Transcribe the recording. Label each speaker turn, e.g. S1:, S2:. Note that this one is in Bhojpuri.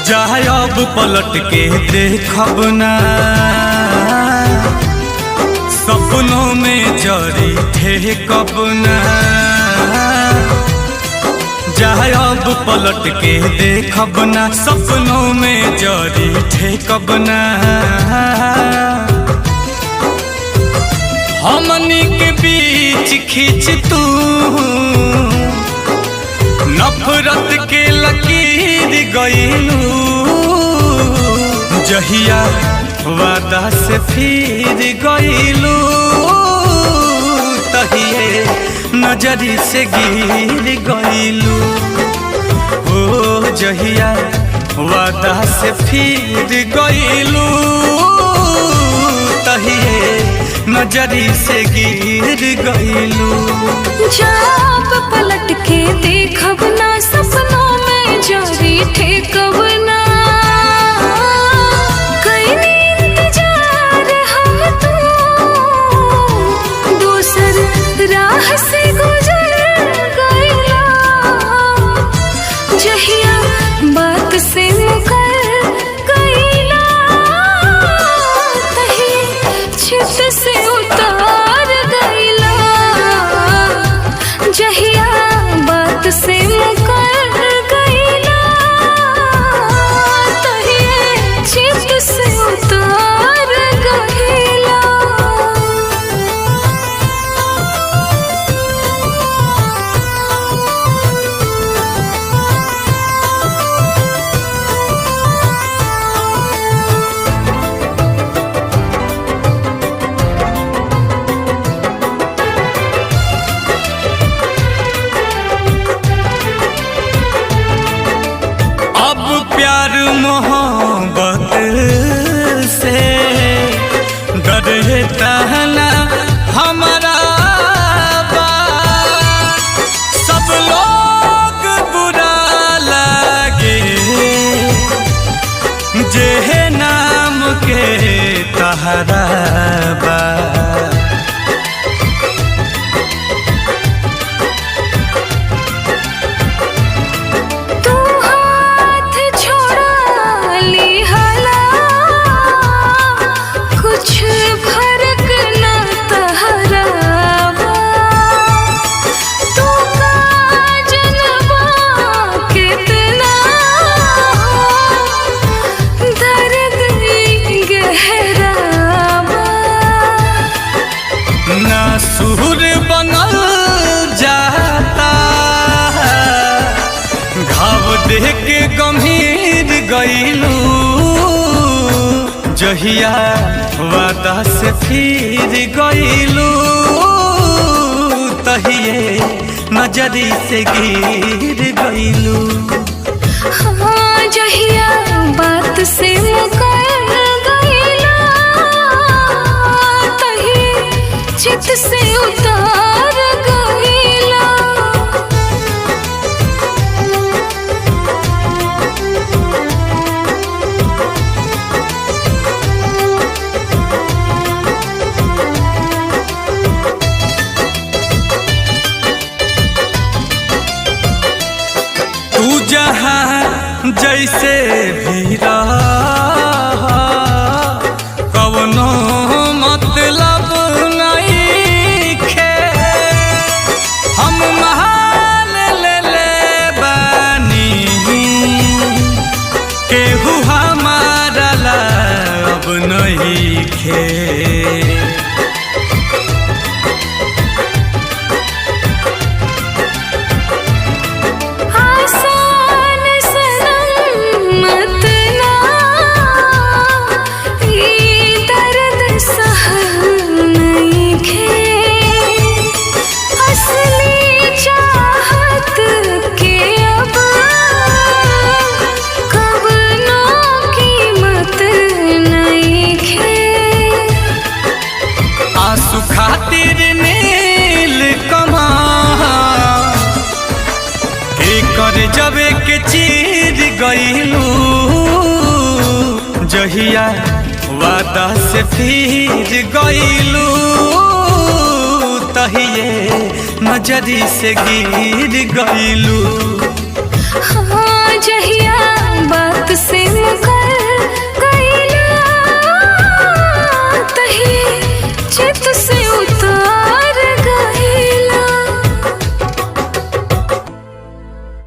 S1: जाए अब पलट के देखब ना, सपनों में जरी थे कब ना। जाए अब पलट के देखब ना, सपनों में जरी थे कब ना। हमनी के बीच खींच तू नफरत के लकीर गईलू, जहिया वादा से फिर गईलू, तहिए नजरी से गिर गईलू। ओ जहिया वादा से फिर गईलू, तहिए नजरी से गिर गईलू।
S2: जब पलट के देखब ना, सपनों में जरी ठेकब ना। कईनी इंतजार हम तू दूसर राह से गुजर गईला, जहिया बात से मुकर गईला, तही चित से उतार गईला, जहिया बात से मुकर गईला, तही चित से उतार गईला।
S1: प्यार मोहब्बत से डरता ना हमारा बात, सब लोग बुरा लगे जे नाम के तहरा बा। सुर बनल जाता, घाव देख के गंभीर गईलू, जहिया वादा से फिर गईलू, तहिए नजरी से गिर गईलू।
S2: हाँ जहिया बात से मुकर गईला, तही चित से उतार गईला।
S1: तू जहाँ जैसे भी रह, कवनो मतलब नहीं खे, हम महाल ले बानी, केहू हमारा ला अब नहीं खे। खातिर नील कमां कर जबे के चीर गईलू, जहिया वादा से फिर गईलू, कहिए नजरी से गिर गइलू।
S2: हाँ जहिया बात से मुकर